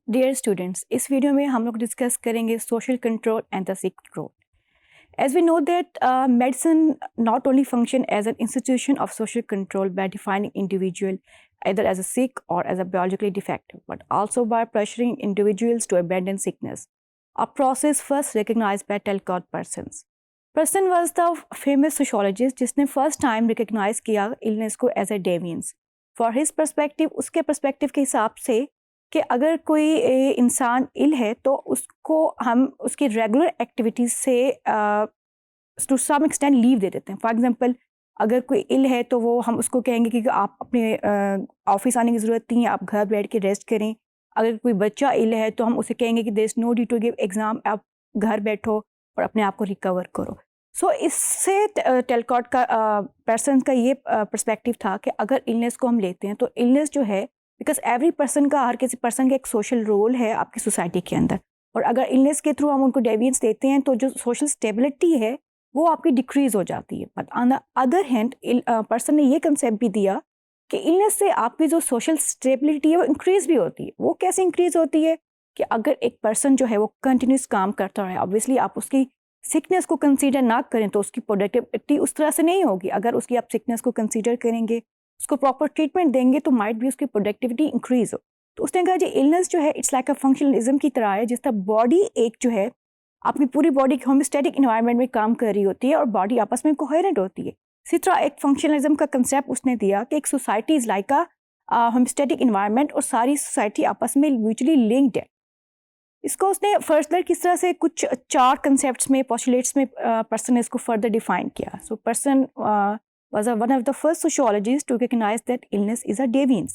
Dear students, इस video में हम लोग डिस्कस करेंगे social control and the sick role. As we know that medicine not only function as an institution of social control by defining individual either as a sick or as a biologically defective, but also by pressuring individuals to abandon sickness, a process first recognized by Talcott persons. Person was the famous sociologist जिसने first time recognize किया illness को as a deviance. For his perspective, उसके perspective के हिसाब से कि अगर कोई इंसान इल है तो उसको हम उसकी रेगुलर एक्टिविटीज से टू सम एक्सटेंट लीव दे देते हैं. फॉर एग्जांपल, अगर कोई इल है तो वो हम उसको कहेंगे कि आप अपने ऑफिस आने की ज़रूरत नहीं है, आप घर बैठ के रेस्ट करें. अगर कोई बच्चा इल है तो हम उसे कहेंगे कि there is no due to give exam, आप घर बैठो और अपने आप को रिकवर करो. सो इससे टेलकॉट का पर्सन का ये पर्सपेक्टिव था कि अगर इलनेस को हम लेते हैं तो इलनेस जो है, बिकॉज एवरी पर्सन का, हर किसी पर्सन का एक सोशल रोल है आपकी सोसाइटी के अंदर, और अगर इलनेस के थ्रू हम उनको डेविएंस देते हैं तो जो सोशल स्टेबिलिटी है वो आपकी डिक्रीज हो जाती है. But on the other hand person ने ये कंसेप्ट भी दिया कि इलनेस से आपकी जो सोशल स्टेबिलिटी है वो इंक्रीज भी होती है. वो कैसे इंक्रीज होती है कि अगर एक पर्सन जो है वो कंटिन्यूस काम करता रहे, ऑब्वियसली आप उसकी सिकनेस को कंसीडर ना करें तो उसकी प्रोडक्टिविटी उस तरह से नहीं होगी. अगर उसकी आप सिकनेस को कंसीडर करेंगे, उसको प्रॉपर ट्रीटमेंट देंगे तो माइट भी उसकी प्रोडक्टिविटी इंक्रीज हो. तो उसने कहा जी इलनेस जो है इट्स लाइक अ फंक्शनलिज्म की तरह है, जिस तरह बॉडी एक जो है आपकी पूरी बॉडी होम्योस्टैटिक इन्वायरमेंट में काम कर रही होती है और बॉडी आपस में कोहेरेंट होती है. इसी तरह एक फंक्शनलिज्म का कंसेप्ट उसने दिया कि एक society is like a homeostatic environment और सारी सोसाइटी आपस में म्यूचुअली लिंक्ड है. इसको उसने फर्दर किस तरह से कुछ 4 कंसेप्ट्स में, पोस्टुलेट्स में पर्सन ने इसको फर्दर डिफाइन किया. So person was one of the first sociologists to recognize that illness is a deviance.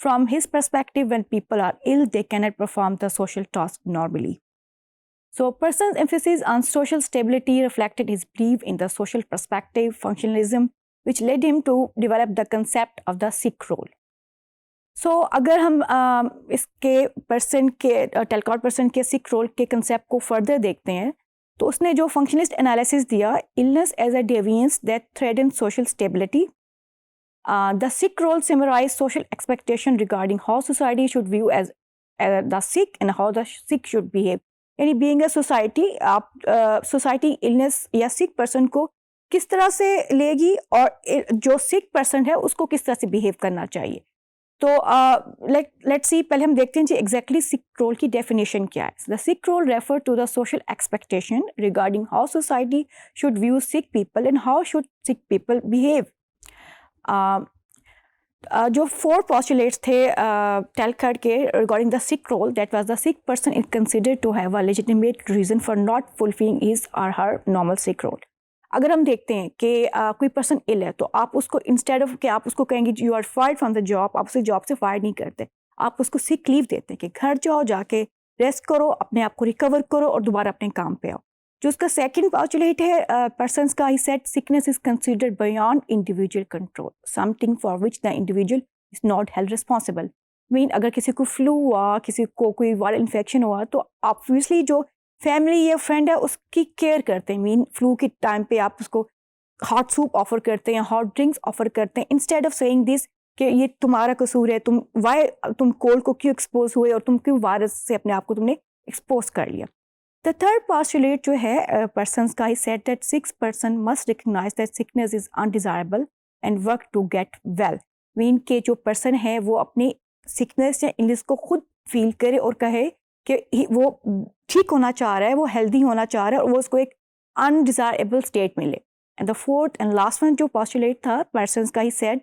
From his perspective, when people are ill, they cannot perform the social task normally. So Person's emphasis on social stability reflected his belief in the social perspective functionalism, which led him to develop the concept of the sick role. So अगर हम इसके person के Talcott Parson के sick role के concept को further देखते हैं तो उसने जो फंक्शनलिस्ट एनालिसिस दिया, illness as a deviance that threaten social stability, the sick role summarize social expectation regarding how society should view as the sick and how the sick should behave. यानी being a society, आप society illness या sick person को किस तरह से लेगी और जो सिक पर्सन है उसको किस तरह से बिहेव करना चाहिए. तो लेट्स सी, पहले हम देखते हैं जी एग्जैक्टली सिक रोल की डेफिनेशन क्या है. The sick role refer to the social expectation regarding how society should view sick people and how should sick people behave. जो 4 पोस्टुलेट्स थे टेलकॉट के रिगार्डिंग the sick role, that was the sick person is considered to have a legitimate reason for not fulfilling his or her normal sick role. अगर हम देखते हैं कि कोई पर्सन इल है तो आप उसको इंस्टेड ऑफ कि आप उसको कहेंगे you are fired from the job, आप उसे जॉब से फायर नहीं करते, आप उसको सिक लीव देते हैं कि घर जाओ, जाके रेस्ट करो, अपने आप को रिकवर करो और दोबारा अपने काम पे आओ. जो उसका सेकंड पोस्टुलेट है पर्सन्स का, he said sickness is considered beyond individual control, something for which the individual is not held responsible. Mean अगर किसी को फ्लू हुआ, किसी को कोई वायरल इन्फेक्शन हुआ तो ऑब्वियसली जो फैमिली या फ्रेंड है उसकी केयर करते हैं. मीन फ्लू के टाइम पे आप उसको हॉट सूप ऑफर करते हैं, हॉट ड्रिंक्स ऑफर करते हैं, इंस्टेड ऑफ सेइंग दिस कि ये तुम्हारा कसूर है, तुम कोल्ड को क्यों एक्सपोज हुए और तुम क्यों वायरस से अपने आप को तुमने एक्सपोज कर लिया. द थर्ड पोस्टुलेट जो है पर्सन्स का, he said that sick person must recognise that sickness is undesirable and work to get well. Mean के जो पर्सन है वो अपनी सिकनेस या इलनेस को खुद फील करे और कहे कि वो ठीक होना चाह रहा है, वो हेल्दी होना चाह रहा है और वो उसको एक अनडिजायरेबल स्टेट मिले. And the fourth and last one जो पोस्टुलेट था पर्सन्स का, he said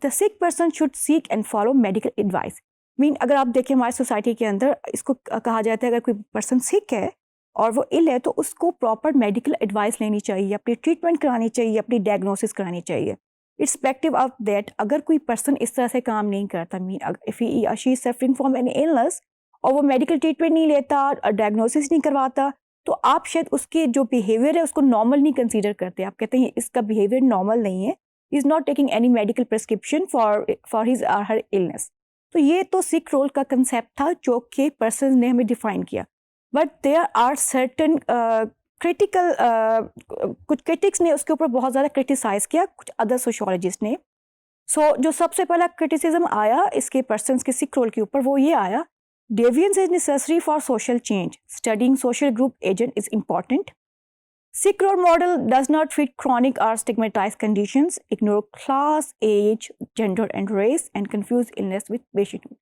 the sick person should seek and follow medical advice. Mean अगर आप देखें हमारी सोसाइटी के अंदर इसको कहा जाता है अगर कोई पर्सन सिक है और वो इल है तो उसको प्रॉपर मेडिकल एडवाइस लेनी चाहिए, अपनी ट्रीटमेंट करानी चाहिए, अपनी डायग्नोसिस करानी चाहिए. इट्सपेक्टिव ऑफ दैट अगर कोई पर्सन इस तरह से काम नहीं करता, mean if he she is suffering from an illness और वो मेडिकल ट्रीटमेंट नहीं लेता, डायग्नोसिस नहीं करवाता, तो आप शायद उसके जो बिहेवियर है उसको नॉर्मल नहीं कंसीडर करते. आप कहते हैं इसका बिहेवियर नॉर्मल नहीं है, is not taking any medical prescription for his or her illness. तो ये तो सिक रोल का कंसेप्ट था जो कि पर्सन ने हमें डिफाइन किया. But there are certain critical, कुछ क्रिटिक्स ने उसके ऊपर बहुत ज़्यादा क्रिटिसाइज किया, कुछ अदर सोशियोलॉजिस्ट ने. सो जो सबसे पहला क्रिटिसिज्म आया इसके पर्सन्स के सिक रोल के ऊपर वो ये आया Deviance is necessary for social change. Studying social group agent is important. Sick role model does not fit chronic or stigmatized conditions, ignore class, age, gender and race, and confuse illness with patienthood.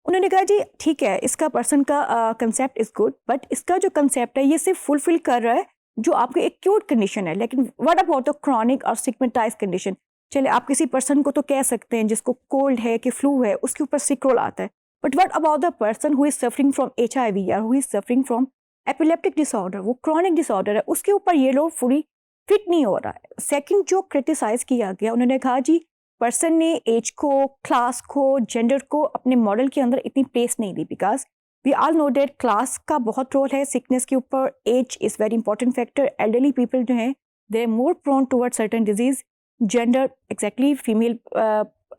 उन्होंने कहा जी ठीक है, इसका person का concept is good, but इसका जो concept है ये सिर्फ फुलफिल कर रहा है जो आपकी एक्यूट कंडीशन है, लेकिन व्हाट अबाउट द क्रॉनिक और स्टिग्मेटाइज कंडीशन. चले आप किसी पर्सन को तो कह सकते हैं जिसको कोल्ड है कि फ्लू है, उसके ऊपर सिक रोल आता है, but what about the person who is suffering from HIV या who is suffering from epileptic disorder, वो क्रॉनिक डिसऑर्डर है, उसके ऊपर ये लोग फुली फिट नहीं हो रहा है. सेकंड जो क्रिटिसाइज किया गया, उन्होंने कहा जी पर्सन ने एज को, क्लास को, जेंडर को अपने मॉडल के अंदर इतनी प्लेस नहीं दी, because we all know that class का बहुत रोल है सिकनेस के ऊपर, age is very important factor, elderly people जो हैं they are more prone toward certain disease, gender exactly female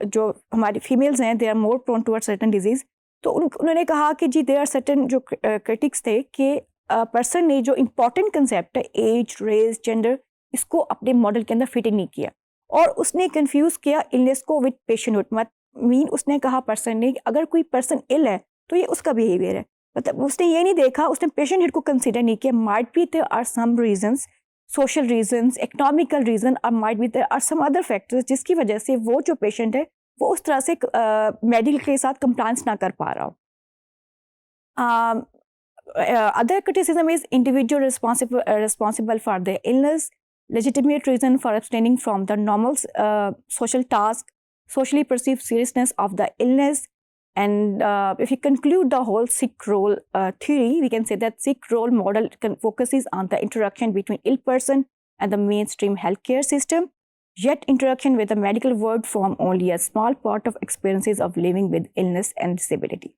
जो हमारी फीमेल्स हैं they are more prone toward certain disease. तो उन्होंने कहा कि जी दे आर सर्टन जो क्रिटिक्स थे कि पर्सन ने जो इम्पॉर्टेंट कंसेप्ट है एज, रेस, जेंडर, इसको अपने मॉडल के अंदर फिटिंग नहीं किया और उसने कंफ्यूज किया इलनेस को विद पेशेंटहुड. मीन उसने कहा पर्सन ने अगर कोई पर्सन इल है तो ये उसका बिहेवियर है, मतलब उसने ये नहीं देखा, उसने पेशेंटहुड को कंसिडर नहीं किया. Might be there are some reasons, social reasons, economical reason, और might be there are some other factors जिसकी वजह से वो जो पेशेंट है वो उस तरह से मेडिकल के साथ कंप्लायंस ना कर पा रहा हो. Other criticism is individual responsible for their illness, legitimate reason for abstaining from the normal social task, socially perceived seriousness of the illness, and if you conclude the whole sick role theory, we can say that sick role model focuses on the interaction between ill person and the mainstream healthcare system, yet interaction with the medical world form only a small part of experiences of living with illness and disability.